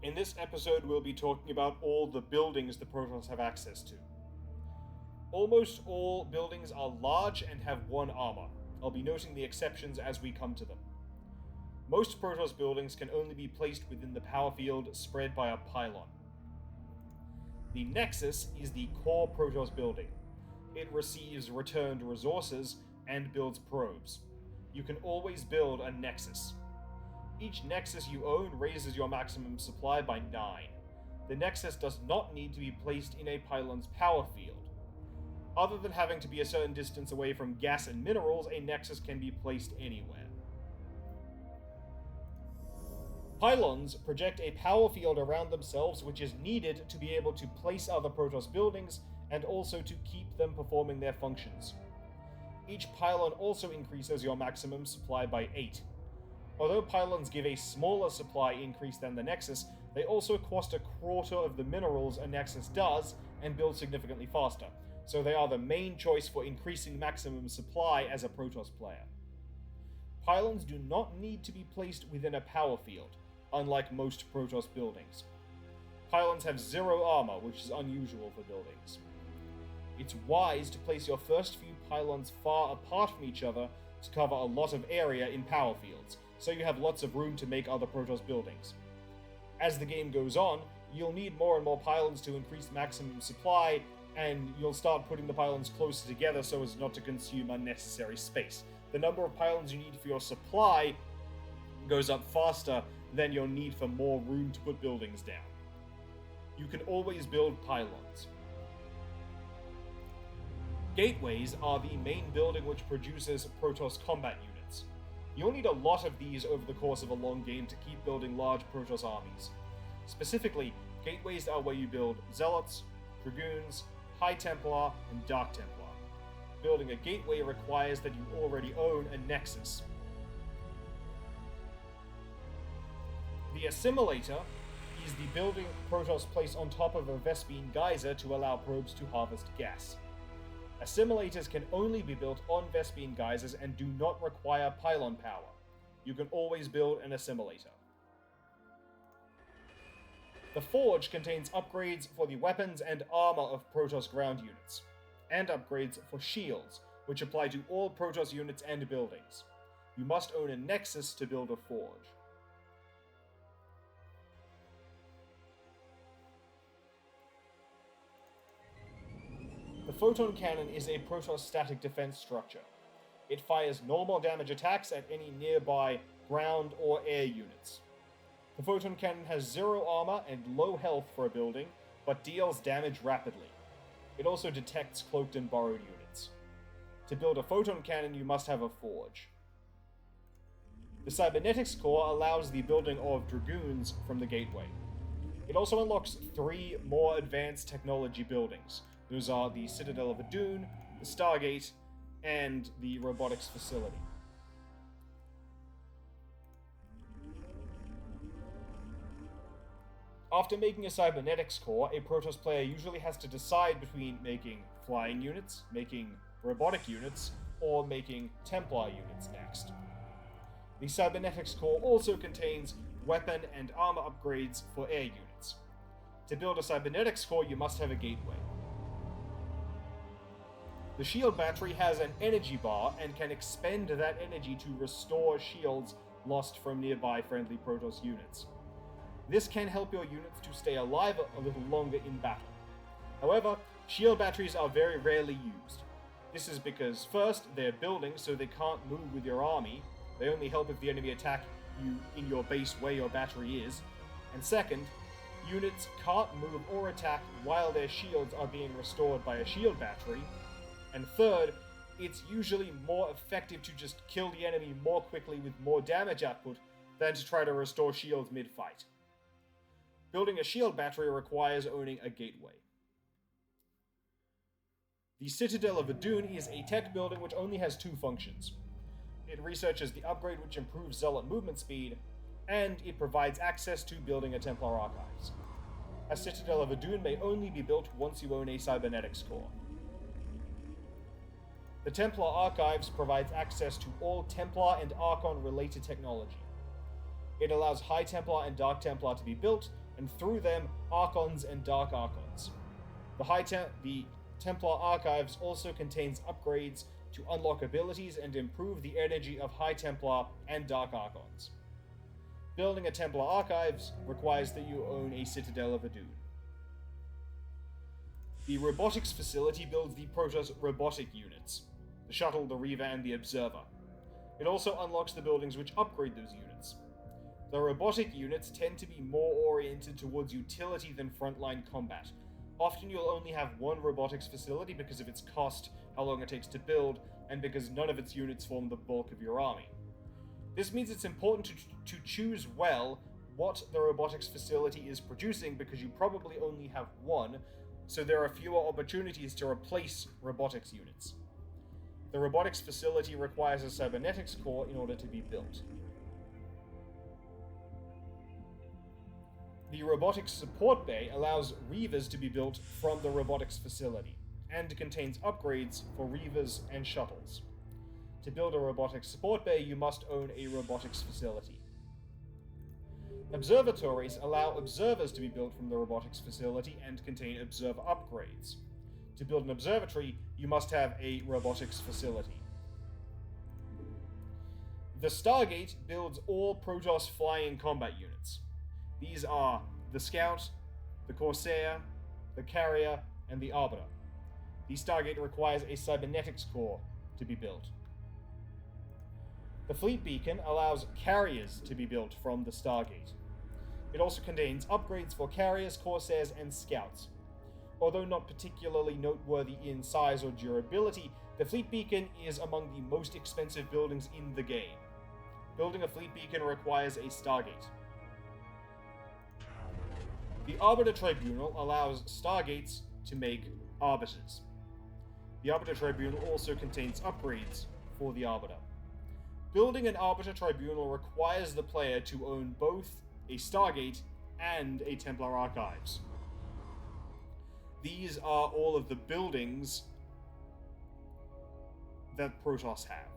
In this episode, we'll be talking about all the buildings the Protoss have access to. Almost all buildings are large and have one armor. I'll be noting the exceptions as we come to them. Most Protoss buildings can only be placed within the power field spread by a pylon. The Nexus is the core Protoss building. It receives returned resources and builds probes. You can always build a Nexus. Each Nexus you own raises your maximum supply by 9. The Nexus does not need to be placed in a pylon's power field. Other than having to be a certain distance away from gas and minerals, a Nexus can be placed anywhere. Pylons project a power field around themselves which is needed to be able to place other Protoss buildings and also to keep them performing their functions. Each pylon also increases your maximum supply by 8. Although pylons give a smaller supply increase than the Nexus, they also cost a quarter of the minerals a Nexus does and build significantly faster, so they are the main choice for increasing maximum supply as a Protoss player. Pylons do not need to be placed within a power field, unlike most Protoss buildings. Pylons have 0 armor, which is unusual for buildings. It's wise to place your first few pylons far apart from each other to cover a lot of area in power fields, so you have lots of room to make other Protoss buildings. As the game goes on, you'll need more and more pylons to increase maximum supply, and you'll start putting the pylons closer together so as not to consume unnecessary space. The number of pylons you need for your supply goes up faster than your need for more room to put buildings down. You can always build pylons. Gateways are the main building which produces Protoss combat units. You'll need a lot of these over the course of a long game to keep building large Protoss armies. Specifically, gateways are where you build Zealots, Dragoons, High Templar, and Dark Templar. Building a gateway requires that you already own a Nexus. The Assimilator is the building Protoss place on top of a Vespene geyser to allow probes to harvest gas. Assimilators can only be built on Vespene geysers and do not require pylon power. You can always build an assimilator. The Forge contains upgrades for the weapons and armor of Protoss ground units, and upgrades for shields, which apply to all Protoss units and buildings. You must own a Nexus to build a Forge. The Photon Cannon is a Protoss static defense structure. It fires normal damage attacks at any nearby ground or air units. The Photon Cannon has 0 armor and low health for a building, but deals damage rapidly. It also detects cloaked and borrowed units. To build a Photon Cannon, you must have a Forge. The Cybernetics Core allows the building of Dragoons from the Gateway. It also unlocks 3 more advanced technology buildings. Those are the Citadel of Adun, the Stargate, and the Robotics Facility. After making a Cybernetics Core, a Protoss player usually has to decide between making flying units, making robotic units, or making Templar units next. The Cybernetics Core also contains weapon and armor upgrades for air units. To build a Cybernetics Core, you must have a gateway. The shield battery has an energy bar and can expend that energy to restore shields lost from nearby friendly Protoss units. This can help your units to stay alive a little longer in battle. However, shield batteries are very rarely used. This is because, first, they're buildings so they can't move with your army. They only help if the enemy attack you in your base where your battery is. And second, units can't move or attack while their shields are being restored by a shield battery. And third, it's usually more effective to just kill the enemy more quickly with more damage output than to try to restore shields mid-fight. Building a shield battery requires owning a gateway. The Citadel of Adun is a tech building which only has 2 functions. It researches the upgrade which improves Zealot movement speed, and it provides access to building a Templar archives. A Citadel of Adun may only be built once you own a Cybernetics Core. The Templar Archives provides access to all Templar and Archon related technology. It allows High Templar and Dark Templar to be built, and and through them, Archons and Dark Archons. The Templar Archives also contains upgrades to unlock abilities and improve the energy of High Templar and Dark Archons. Building a Templar Archives requires that you own a Citadel of Adun. The Robotics Facility builds the Protoss robotic units, the Shuttle, the Reaver, and the Observer. It also unlocks the buildings which upgrade those units. The robotic units tend to be more oriented towards utility than frontline combat. Often you'll only have one robotics facility because of its cost, how long it takes to build, and because none of its units form the bulk of your army. This means it's important to choose well what the robotics facility is producing because you probably only have one, so there are fewer opportunities to replace robotics units. The robotics facility requires a cybernetics core in order to be built. The robotics support bay allows Reavers to be built from the robotics facility, and contains upgrades for Reavers and shuttles. To build a robotics support bay, you must own a robotics facility. Observatories allow observers to be built from the robotics facility and contain observer upgrades. To build an observatory, you must have a robotics facility. The Stargate builds all Protoss flying combat units. These are the Scout, the Corsair, the Carrier, and the Arbiter. The Stargate requires a cybernetics core to be built. The Fleet Beacon allows carriers to be built from the Stargate. It also contains upgrades for carriers, Corsairs, and Scouts. Although not particularly noteworthy in size or durability, the Fleet Beacon is among the most expensive buildings in the game. Building a Fleet Beacon requires a Stargate. The Arbiter Tribunal allows Stargates to make Arbiters. The Arbiter Tribunal also contains upgrades for the Arbiter. Building an Arbiter Tribunal requires the player to own both a Stargate and a Templar Archives. These are all of the buildings that Protoss have.